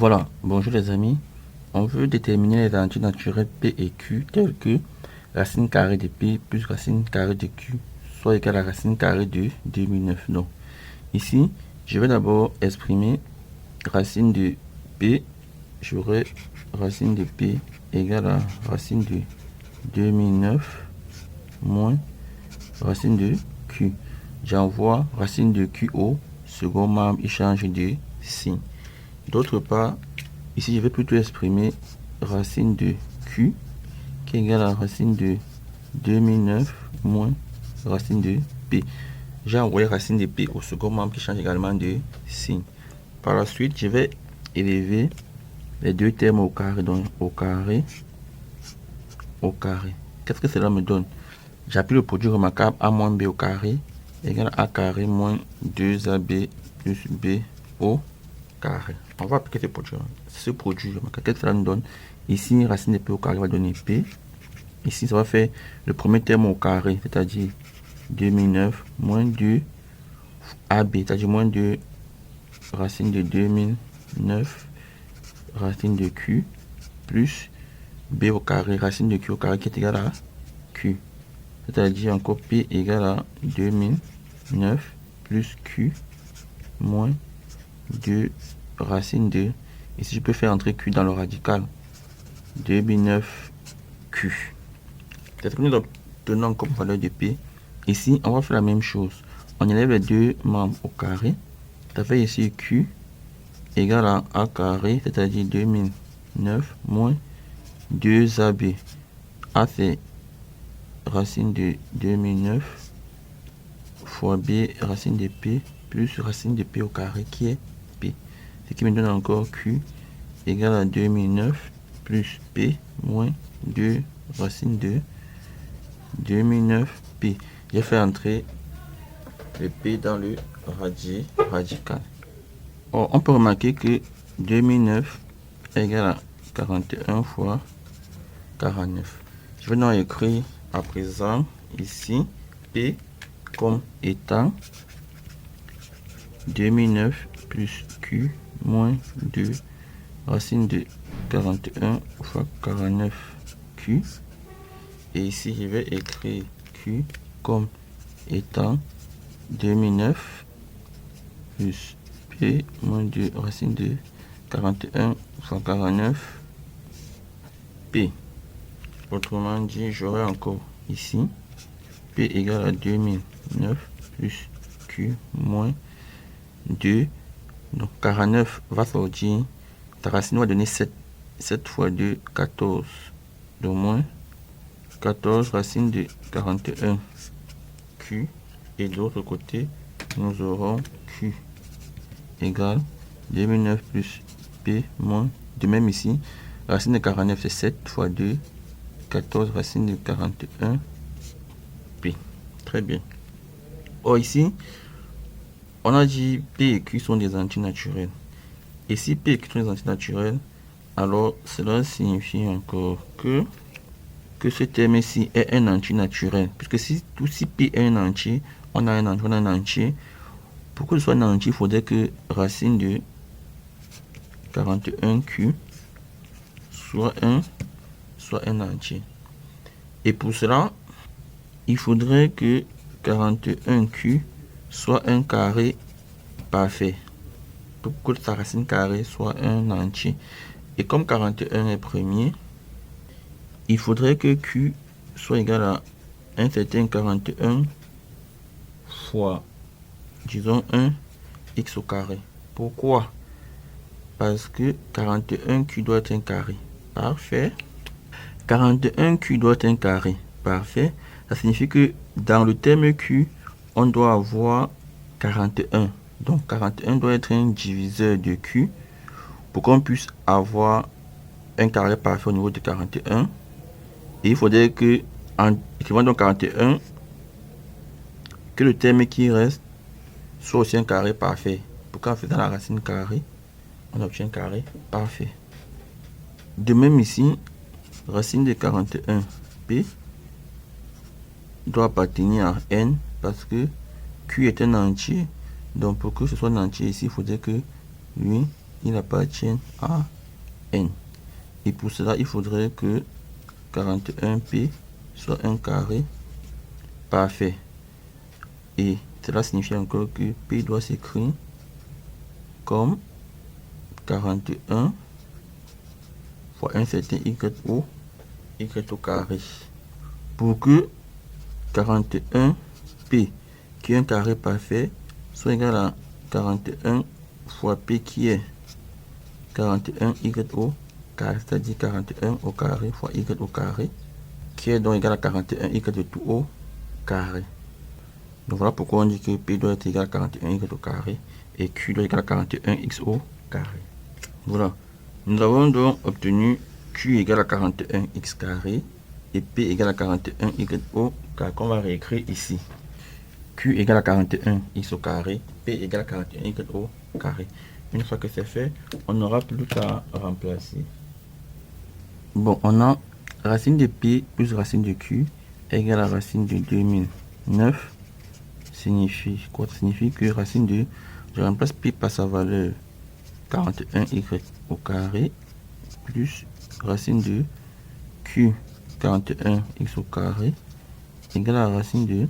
Voilà, bonjour les amis. On veut déterminer les entiers naturels P et Q tels que racine carrée de P plus racine carrée de Q soit égal à racine carrée de 2009. Donc, ici, je vais d'abord exprimer racine de P. J'aurai racine de P égale à racine de 2009 moins racine de Q. J'envoie racine de Q au second membre, il change de signe. D'autre part, ici, je vais plutôt exprimer racine de Q qui est égale à racine de 2009 moins racine de P. J'ai envoyé racine de P au second membre qui change également de signe. Par la suite, je vais élever les deux termes au carré. Donc, au carré. Qu'est-ce que cela me donne? J'appuie le produit remarquable A moins B au carré égale A carré moins 2AB plus B au carré. On va appliquer ce produit remarquable. Qu'est-ce que cela nous donne? Ici, racine de P au carré va donner P. Ici, ça va faire le premier terme au carré, c'est-à-dire 2009 moins 2 AB, c'est-à-dire moins 2 racine de 2009 racine de Q plus B au carré, racine de Q au carré qui est égal à Q. C'est-à-dire encore P égale à 2009 plus Q moins 2 racine de, ici je peux faire entrer Q dans le radical, 2009Q. C'est ce que nous obtenons comme valeur de P. Ici, on va faire la même chose. On élève les deux membres au carré. Ça fait ici Q égale à A carré, c'est-à-dire 2009 moins 2AB. A, c'est racine de 2009 fois B, racine de P, plus racine de P au carré, qui est P. Ce qui me donne encore Q égale à 2009 plus P moins 2 racine de 2009P. J'ai fait entrer le P dans le radical. Or, on peut remarquer que 2009 est égal à 41 fois 49. Je vais donc écrire à présent ici P comme étant 2009 plus Q moins 2 racine de 41 fois 49Q. Et ici, je vais écrire Q comme étant 2009 plus P moins 2 racine de 41 fois 49 P. Autrement dit, j'aurai encore ici P égale à 2009 plus Q moins 2. Donc 49 va sortir. Ta racine va donner 7. 7 fois 2, 14. Donc moins 14 racine de 41 Q. Et de l'autre côté, nous aurons Q égale 2009 plus P moins. De même ici, racine de 49 c'est 7 fois 2, 14 racine de 41 P. Très bien. Or ici, on a dit P et Q sont des entiers naturels. Et si P et Q sont des entiers naturels, alors cela signifie encore que ce terme-ci est un entier naturel. Puisque si P est un entier, on a un entier. Pour que ce soit un entier, il faudrait que racine de 41Q soit un entier. Et pour cela, il faudrait que 41Q soit un carré parfait. Pour que sa racine carrée soit un entier. Et comme 41 est premier, il faudrait que Q soit égal à un certain 41 fois, disons, 1 x au carré. Pourquoi? Parce que 41Q doit être un carré parfait. 41Q doit être un carré parfait. Ça signifie que dans le terme Q, on doit avoir 41. Donc 41 doit être un diviseur de Q pour qu'on puisse avoir un carré parfait au niveau de 41. Et il faudrait que, en écrivant donc 41, que le terme qui reste soit aussi un carré parfait. Pour qu'en faisant la racine carrée, on obtient un carré parfait. De même ici, racine de 41P doit appartenir à N parce que Q est un entier. Donc pour que ce soit un entier ici, il faudrait que lui il appartient à n. Et pour cela, il faudrait que 41p soit un carré parfait. Et cela signifie encore que P doit s'écrire comme 41 fois un certain y au carré. Pour que 41p, qui est un carré parfait, soit égal à 41 fois p qui est 41 y au carré, c'est-à-dire 41 au carré fois y au carré, qui est donc égal à 41 y de tout au carré. Donc voilà pourquoi on dit que P doit être égal à 41 y au carré et Q doit être égal à 41 x au carré. Voilà. Nous avons donc obtenu Q égale à 41 x carré et P égale à 41 y au carré qu'on va réécrire ici. Q égale à 41 x au carré, P égale à 41 y au carré. Une fois que c'est fait, on n'aura plus qu'à remplacer. Bon, on a racine de P plus racine de Q égale à racine de 2009. Signifie quoi? Ça signifie que racine de, je remplace P par sa valeur 41y au carré plus racine de Q 41x au carré égale à racine de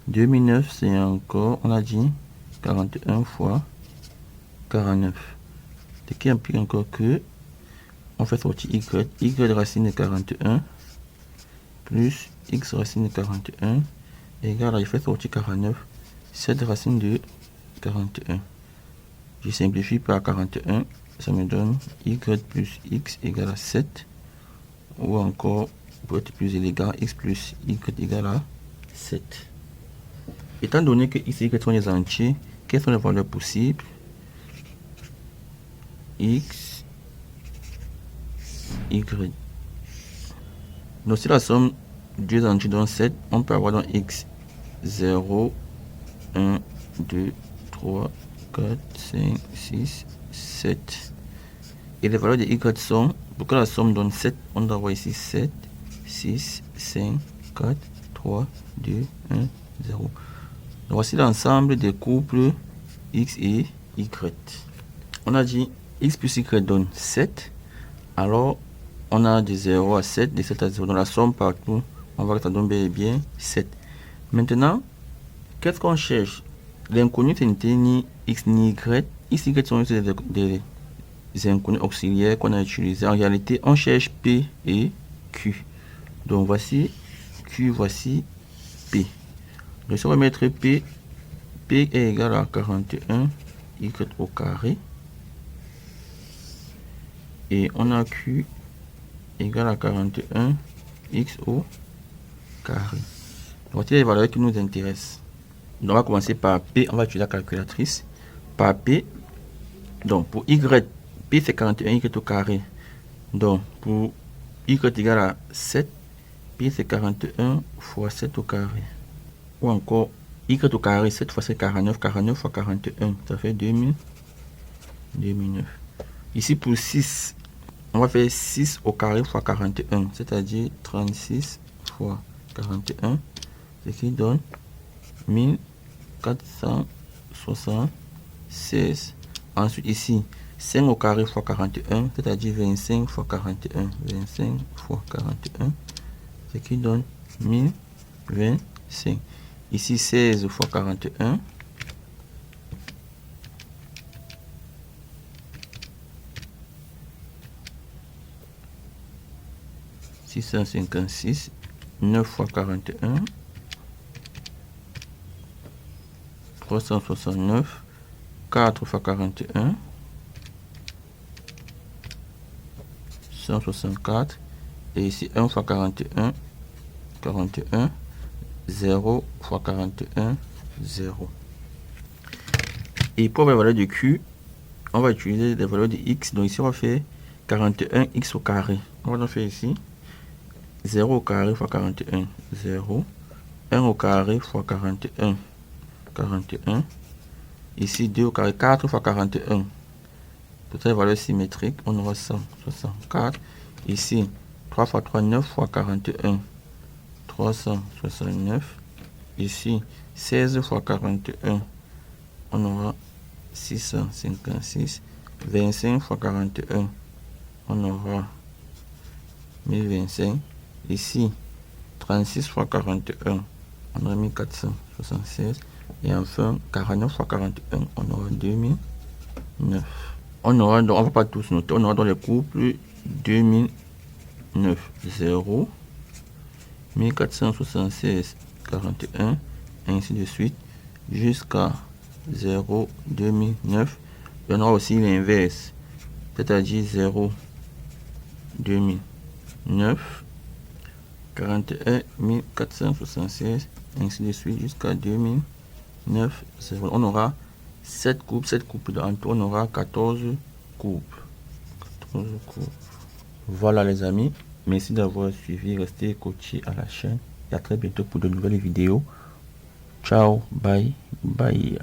2009, c'est encore, on a dit 41 fois 49. Ce qui implique encore que on fait sortir y racine de 41 plus x racine de 41 égale à, je fais sortir 49, 7 racine de 41. Je simplifie par 41, ça me donne y plus x égale à 7, ou encore, pour être plus élégant, x plus y égale à 7. Étant donné que x et y sont des entiers, quelles sont les valeurs possibles? X, y. Donc si la somme deux entiers donne 7, on peut avoir dans x 0, 1, 2, 3, 4, 5, 6, 7. Et les valeurs de y sont, pour que la somme donne 7, on doit avoir ici 7, 6, 5, 4, 3, 2, 1, 0. Donc voici l'ensemble des couples x et y. On a dit x plus y donne 7. Alors, on a de 0 à 7, de 7 à 0. Dans la somme partout, on voit que ça donne bien 7. Maintenant, qu'est-ce qu'on cherche? L'inconnu, ce n'était ni x ni y. X et y sont des inconnus auxiliaires qu'on a utilisés. En réalité, on cherche P et Q. Donc, voici Q, voici P. Donc, si on va mettre P, P est égal à 41 y au carré. Et on a Q égale à 41 x au carré. Voici les valeurs qui nous intéressent. Donc, on va commencer par P. On va utiliser la calculatrice. Par P. Donc, pour Y, P c'est 41 y au carré. Donc, pour Y égale à 7, P c'est 41 fois 7 au carré. Ou encore, Y au carré, 7 fois c'est 49. 49 fois 41, ça fait 2009. Ici, pour 6, on va faire 6 au carré fois 41, c'est-à-dire 36 fois 41, ce qui donne 1476. Ensuite, ici, 5 au carré fois 41, c'est-à-dire 25 fois 41. 25 fois 41, ce qui donne 1025. Ici, 16 fois 41. 656, 9 fois 41, 369, 4 fois 41, 164, et ici 1 fois 41, 41, 0 fois 41, 0. Et pour la valeur de Q, on va utiliser les valeurs de X. Donc ici, on va faire 41x au carré. On va donc faire ici 0 au carré fois 41, 0. 1 au carré fois 41, 41. Ici, 2 au carré, 4 fois 41. Pour ces valeurs symétriques, on aura 164. Ici, 3 fois 3, 9 fois 41, 369. Ici, 16 fois 41, on aura 656. 25 fois 41, on aura 1025. Ici, 36 fois 41, on aura 1476. Et enfin, 49 fois 41, on aura 2009. On aura donc, on va pas tous noter, on aura dans les couples 2009, 0, 1476, 41, ainsi de suite, jusqu'à 0, 2009. Et on aura aussi l'inverse, c'est-à-dire 0, 2009, 41, 1476, ainsi de suite, jusqu'à 2009, 0. On aura 7 couples, en tout, on aura 14 couples. 14 couples. Voilà les amis, merci d'avoir suivi, restez coachés à la chaîne et à très bientôt pour de nouvelles vidéos. Ciao, bye, bye.